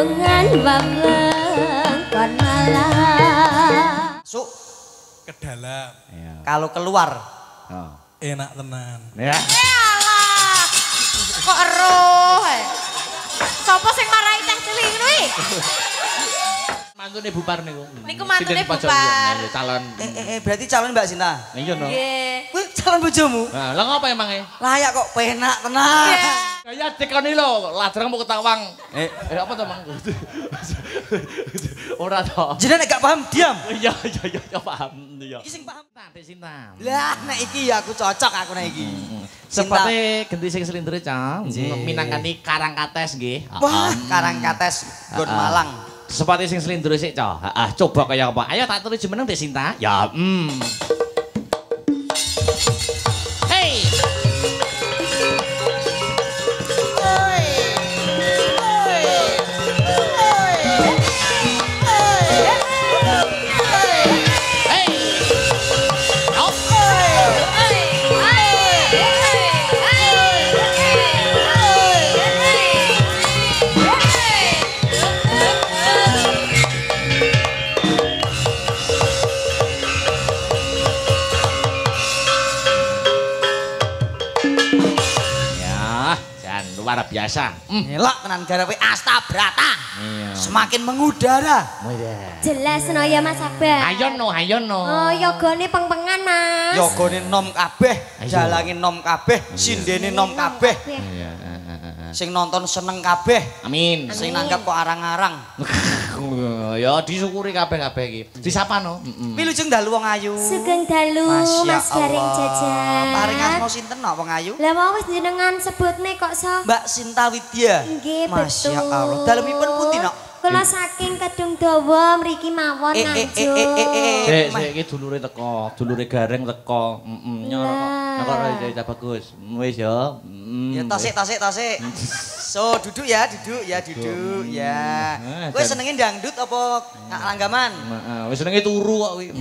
bendungan wewengkon Malang. Suk ke dalam. kalau keluar Enak tenan. Ya. Alah. Kok eruh. Sopo sing marahi teh cilik kuwi? Mantune Bupar niku. Niku mantune Siden Pojok Bupar. Liyan, calon. berarti calon Mbak Sinta. Iya no. Nggih. Kuwi calon bojomu. Nah, lah ngapa emangnya? Layak kok penak tenan. Kayak dikoni lho, ladrang mau ketawang. Apa to, Mang? Ora to. Jenengan gak paham, diam. Iya, paham. Iya. Iki sing paham. Tante Sinta. Lah, nek iki ya aku cocok aku nek iki. Sepate genti sing slindere, Cang. Minangkani Karangkates nggih. Wah, Karangkates Gon Malang. Sepate sing slindere sik, Cah. Coba kaya apa? Ayo tak tulis jeneng Dek Sinta. Ya, Hey. Luar biasa. Elok tenan garepe Astabrata. Iya. Semakin mengudara. Jelas no ya Mas Abah. Ayo no. Oh, yogane peng-pengan Mas. Yogane nom kabeh, jalange nom kabeh, sindene nom kabeh. Iya. Sing nonton seneng kabeh. Amin. Sing nanggap kok arang-arang. Ya disyukuri kabeh-kabeh iki. Disapa no. Wilujeng dalu wong ayu. Sugeng dalu Mas Garing Jajan. Paring asma sinten no wong ayu? Lah mau wis jenengan sebutne kok so. Mbak Sinta Widya. Nggih, Masya betul. Allah. Dalemipun pundi no? Kula saking Kedung Dawa mriki mawon Nganjuk. Sik iki dulure teko, dulure Gareng teko. Nyokok ya bagus. Wis ya. Ya tasik. So duduk ya. Kowe senenge dangdut apa langgaman? Wis senenge turu kok kuwi.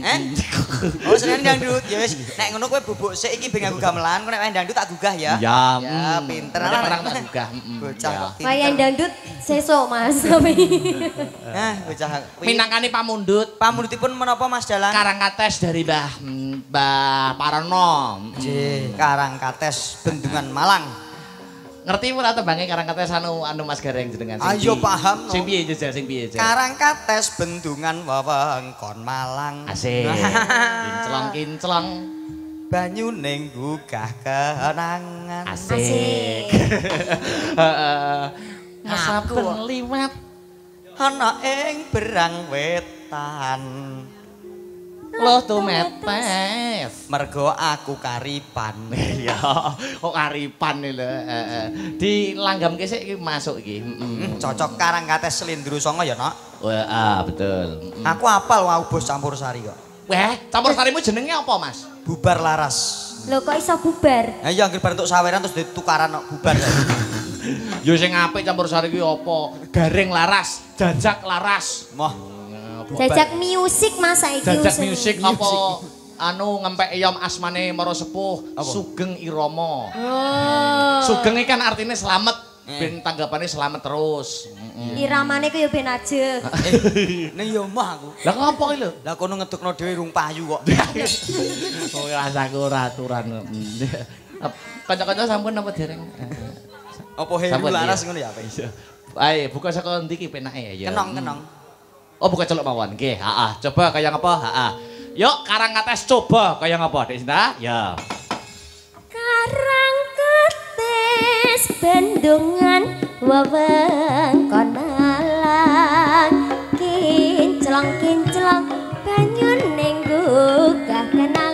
Oh senenge dangdut. Ya wis nek ngono kowe bubuk sik iki ben nganggo gamelan, kowe nek main dangdut tak gugah ya. Ya. Ya pinter Lah lah. perang tak gugah. Bocah kok pinter. Wayang dangdut sesuk Mas. Nah, bocah. Minangkani pamundhut. Pamundhutipun menapa Mas Dalang? Karangkates dari Mbah Parano. Nggih, Karangkates Bendungan Malang. Ngerti ora tembange Karangkates anu Mas Gareng jenengan sing Ayo paham. Sing piye jajal sing piye jajal. Karangkates Bendungan wewengkon Malang. Asik. Kinclong. Banyu ning gugah kenangan. Asik. Heeh. Saben liwat ana ing berang wetan. Loh tumetes. Mergo aku karipan. Ya, kok karipan lho. Dilanggamke sik iki masuk iki. Cocok Karangkates Slindru Songo ya, Nok? Wah, betul. Aku apal wau bos Campursari kok. Weh, Campursarimu jenenge apa, Mas? Bubar laras. Lho kok iso bubar? Nah iya anggere bar entuk saweran terus ditukaran kok bubar. Ya sing apik Campursari kuwi apa? Gareng laras, jajak laras. Moh. Jajak musik Mas saiki. Jajak musik apa anu ngempek eyom asmane Mara Sepuh Sugeng Irama. Oh. Sugeng iki kan artine slamet, ben tanggapane slamet terus. Iramane ku ya ben ajeg. Ning yo mah aku. Lah ngopo iki lho? Lah kono ngedukno dhewe rung payu kok. Kowe rasaku ora aturan. Kanca-kanca sampun apa dereng? Apa heru laras ngono ya apa? Ayo buka saka ndi ki penake ya. Kenong. Oh buka celuk mawon. Nggih, heeh. Coba kaya ngapa? Heeh. Yuk Karangkates coba kaya ngapa, Dek Sinta? Ya. Karangkates bendungan wewengkon Malang. Kinclong banyu ning gugah kenangan.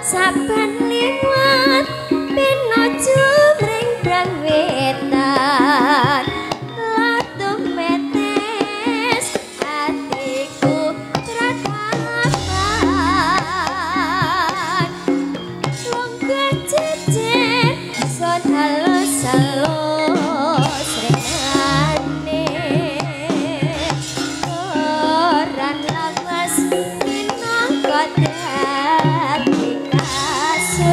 Saben liwat pinojo mring brang wetan. Orang lawas minangka dadi kasih.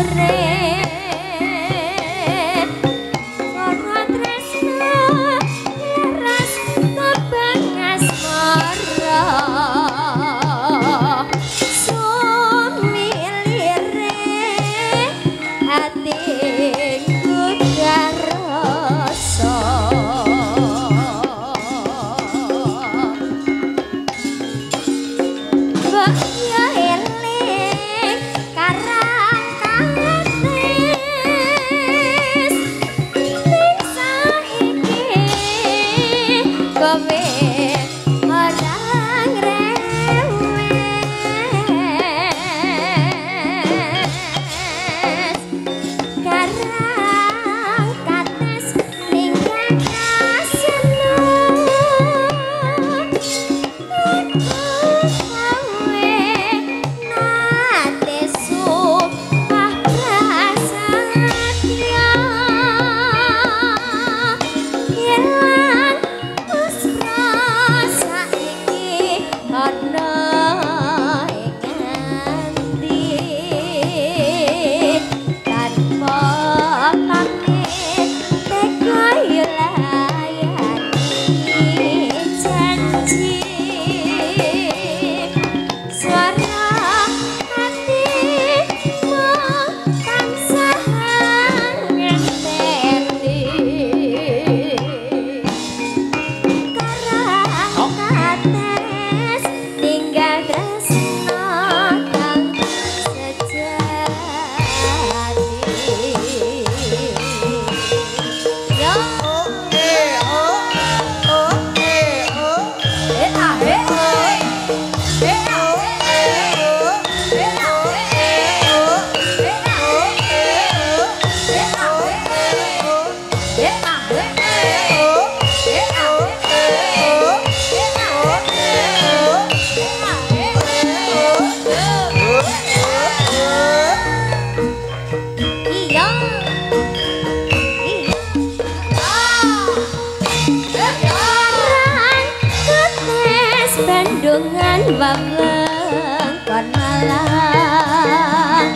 wewengkon malang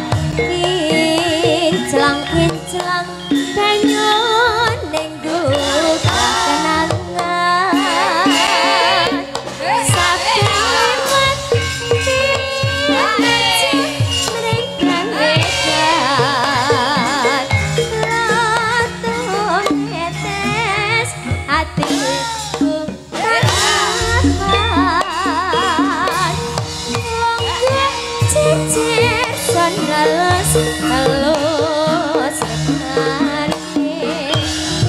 kinclang bangun ning duka kenangan saben liwat mring kangedan latun netes atiku tarapan cecer sandalos telus rekane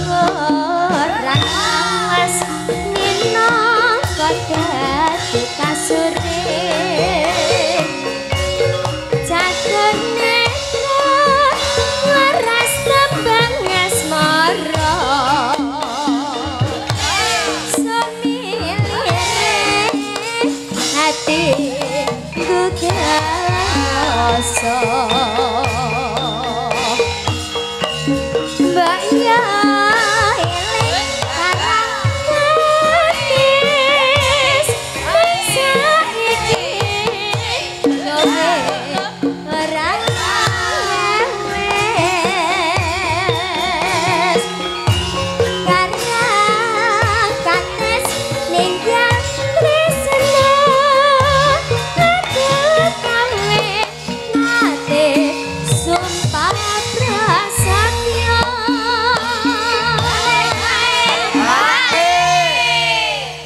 ora mas nino kodatu kasure catur netra ngeras tembang asmara semilire hati rasa mbak ya eling karang manis masa iki gawe orang lewes karang kates ninggal tresna kawin nate sumpah prasatia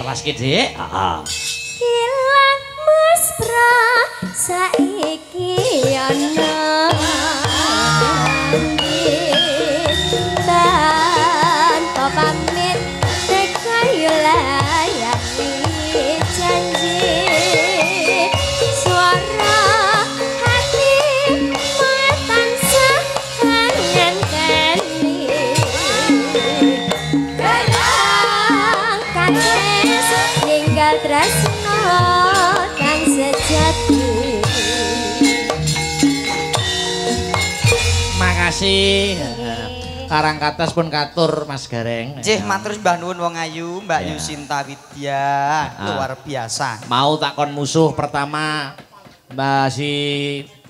Telas ki, Dik. Heeh. hilang muspra saiki ana tanpa pamit tekayu layani janji suara hati tansah kangen keni kadang kates ninggal tresno kang sejati Makasih. Karang katas pun katur Mas Gareng. Cih, matur Mbah Nuwun wong ayu, Mbak Yusinta Widya, luar biasa. Mau takon musuh pertama Mbak si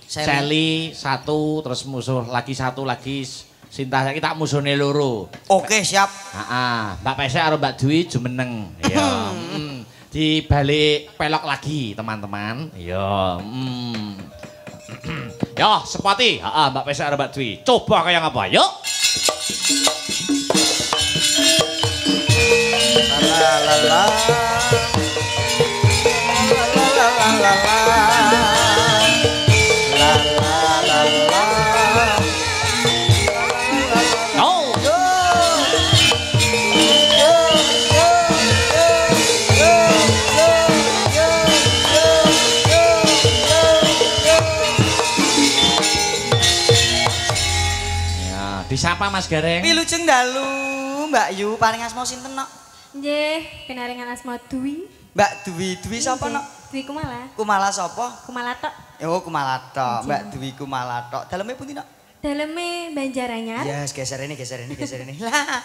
Sally. Sally satu, terus musuh lagi satu lagi Sinta saiki tak musuhne loro. Oke, siap. Heeh, Mbak Pesek karo Mbak Dwi jumeneng. Iya. Di balik pelok lagi, teman-teman. Iya. Yo, sepati. Heeh, Mbak Pesek karo Mbak Dwi. Coba kayak apa? Yuk. La la la. La la la la la. La la la la. Oh. Ya, disapa Mas Gareng. Wilujeng dalu, Mbak Yu, paling asma sinten nok? Nggih, pinaringan asma Dwi. Mbak Dwi sapa nok? Dwi Kumala. Kumala sapa? Kumala tok. Oh, Kumala tok. Mbak Dwi Kumala tok. Daleme pundi nok? Daleme Banjaranyar. Yes, geser ini. Lah,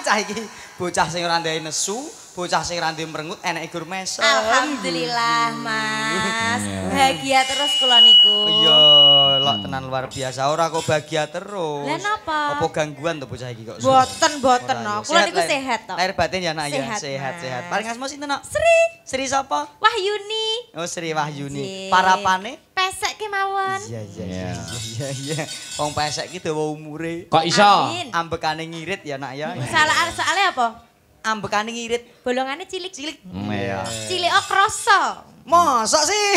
cah iki bocah sing ora ndek nesu, bocah sing ora ndek merengut, eneke gur mesem. Alhamdulillah, Mas. Bahagia terus kula niku. Iya, lok tenan luar biasa. Ora kok bahagia terus. Lah napa? Apa gangguan to bocah iki kok? Boten no. Kula niku lahir- sehat tok. Lahir batin ya nak ya, Sehat, sehat. Mas. Paling asma sinten nok? Sri Sri sapa? Wahyuni. Oh, Sri Wahyuni. Nggih. Parapane? Pesek kemawon. Iya. Wong pesek ki dawa umure. Kok iso? Amin. Ambekane ngirit ya nak ya. Soalnya apa? Ambekane ngirit. Bolongannya cilik-cilik. Iya. Cilik kroso. Mosok sih?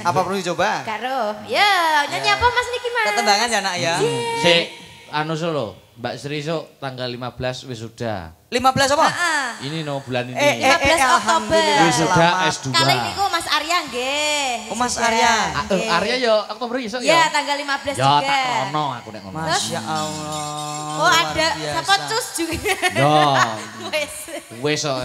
Apa perlu dicoba? Karo. Ya, nyanyi apa Mas niki Mas? Tetembangan ya nak ya. Sik, anu solo, Mbak Sri sok tanggal 15 wisuda. 15 apa? Heeh. Ini no bulan ini. 15 Oktober. Wisuda Selamat. S2. Kali niku Mas Arya nggih. Oh, Mas Wisuda. Arya. Nggih. Arya yo Oktober iso Ya, ya. tanggal 15 Ya juga. tak krono aku nek ngono. Masya Allah. Oh ada, siapa cus juga. Yo. Wes. Wis kok.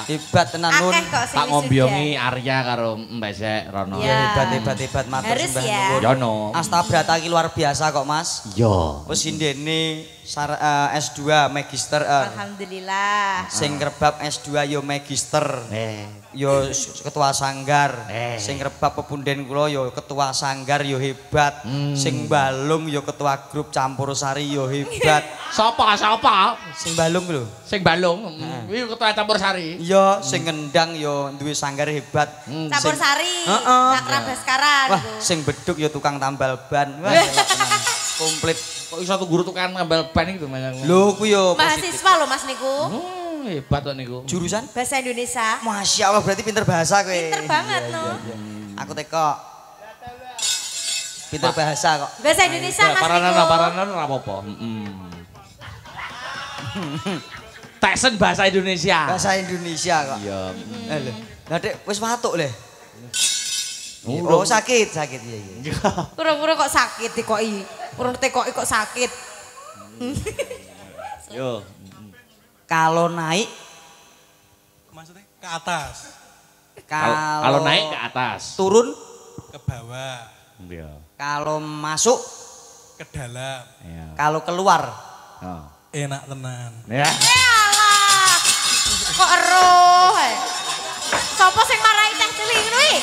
Hebat tenan Nun. Akeh kok sing Tak ngombiongi Arya karo Mbak Sek Rono. Ya. Hebat matur Harus sembah ya. nuwun. Yo no. Astabrata ki luar biasa kok Mas. Yo. Wis indene S2 magister Alhamdulillah. sing ngrebab S2 yo magister. Yo ketua sanggar. Sing ngrebab pepunden kula yo ketua sanggar yo hebat. Sing balung yo ketua grup Campursari yo hebat. Sapa? Sing balung lho. Sing balung. Kuwi ketua Campursari. Iya, sing ngendang yo duwe sanggar hebat. Campursari. Heeh. Sakra Baskara Wah, niku. sing beduk yo tukang tambal ban. Wah, elok tenan. Komplit. Kok iso tuh guru tukang ngambil ban itu Mas? Lho ku yo Mahasiswa lho Mas niku. Hebat kok niku. jurusan Bahasa Indonesia. Masya Allah berarti pinter bahasa kowe. Pinter banget no. Aku teko. Pinter bahasa kok. Bahasa Indonesia Mas Paranan niku. ora apa-apa. Tyson bahasa Indonesia. Bahasa Indonesia kok. Iya. Lho. Lah Dek wis watuk le. Oh sakit iya. Pura-pura kok sakit dikoki. Urung tekoki kok sakit. Yo. Kalau naik Maksudnya ke atas, Kalau naik ke atas. turun, ke bawah, Iya. kalau masuk, ke dalam. Iya. kalau keluar. Oh. Enak tenan. Ya. Alah. Kok eruh. Sopo sing marahi teh cilik ngono iki?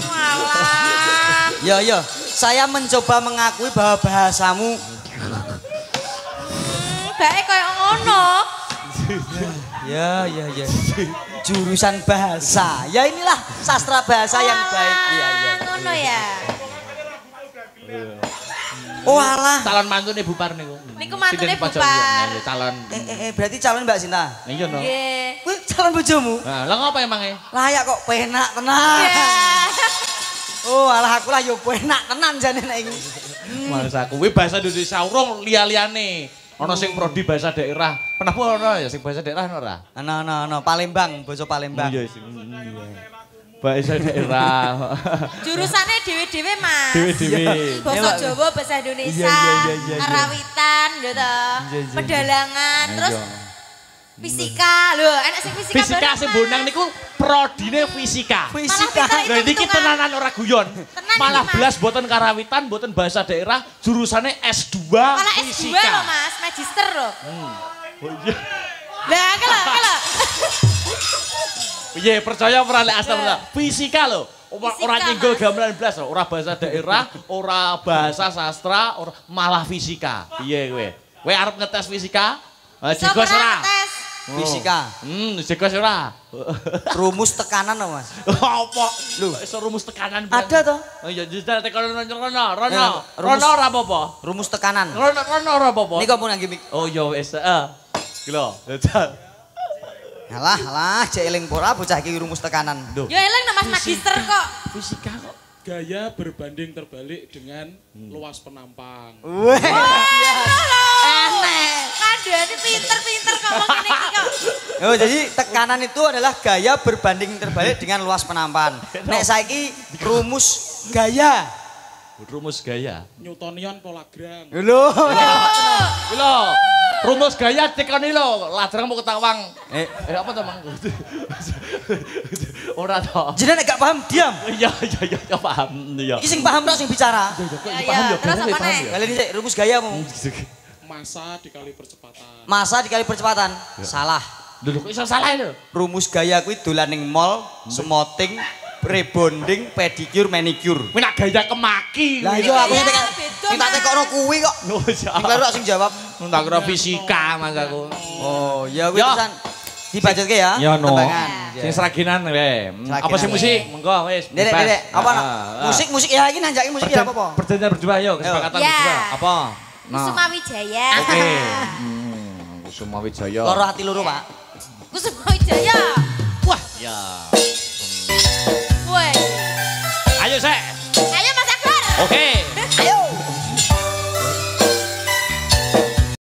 Alah. Yo, saya mencoba mengakui bahwa bahasamu Bae koyo ngono. ya. Jurusan bahasa. Ya inilah sastra bahasa yang baik. Iya. Ngono ya. Oh alah. Calon mantune Bupar niku. Niku mantune Siden Pojok Bupar. Iya, calon. Berarti calon Mbak Sinta. Iya no. Nggih. Kuwi calon bojomu. Nah, lah ngapa emangnya? Layak kok penak tenan. Iya. Oh alah aku lah yo penak tenan jane nek iki. Mas aku kuwi bahasa Indonesia urung liya-liyane. Ana sing prodi bahasa daerah. Kenapa ora ya sing bahasa daerah ora? Ana Palembang, basa Palembang. Iya sing. Bahasa daerah. Jurusane dhewe-dhewe Mas. Dhewe-dhewe. Basa Jawa, bahasa Indonesia, Iya. Karawitan, lho to. Pedalangan, terus fisika. Lho, enak sing fisika. Fisika sing bonang niku prodine fisika. Fisika. Malah Lha niki tenanan ora guyon. Tenan Malah iki, Mas. belas boten karawitan, boten bahasa daerah, jurusane S2 Malah S2 fisika. lho Mas, magister lho. Oh iya. Lah, kela. Piye percaya ora lek astagfirullah. Fisika lho. Ora Fisika, nyenggol Mas. gamelan blas lho, ora bahasa daerah, ora bahasa sastra, ora malah fisika. Piye kowe? Kowe arep ngetes fisika? Jegos ora? tes. Fisika. Jegos ora? Rumus tekanan loh Mas. Apa? Lho. Iso rumus tekanan. Ada toh? Oh iya, jajal tekan Rono rumus- ora apa-apa. Rumus tekanan. Rono ora apa-apa. Ini kamu nanggi mik. Oh iya wis, heeh. Gila, jajal. Alah, cek eling pora bocah iki rumus tekanan. Duh. Ya eling Mas magister kok. Fisika kok. Gaya berbanding terbalik dengan luas penampang. Weh. Aneh. Kandhane pinter-pinter kok wong ngene iki kok. Oh, jadi tekanan itu adalah gaya berbanding terbalik dengan luas penampan. Nek saiki rumus gaya. Rumus gaya. Newtonian polagram. Lho. Lho, rumus gaya tekoni lho, ladrang mau ketawang. Apa to, Mang? Ora to. Jenengan nek gak paham diam. Iya, paham. Iya. Iki sing paham tok sing bicara. Ya, terus apa nih? Kalian ini rumus gayamu. Massa dikali percepatan. Masa dikali percepatan. Salah. Lho kok iso salah lho. Rumus gaya kuwi dolan ning mall, semoting, rebonding, pedicure, manicure. Kuwi nak gaya kemaki. Lah iya aku Ya, sing beda, tak Mas. tekokno kuwi kok. Oh, Sing baru sing jawab. tak kira fisika Mas aku. Oh, ya kuwi Ya. terusan dibajetke ya. Ya no. Tembangan. Sing seraginan we. Apa sing musik? Monggo wis. Dedek, apa no? Musik ya iki nanjaki musik ya apa? Perjanjian berdua yo, kesepakatan Ya. berdua. Apa? Kusuma Wijaya. Oke. Kusuma Wijaya. Loro hati loro, Pak. Kusuma Wijaya. Wah, ya. Woi. Ayo, Sek. Ayo Mas Akbar. Oke.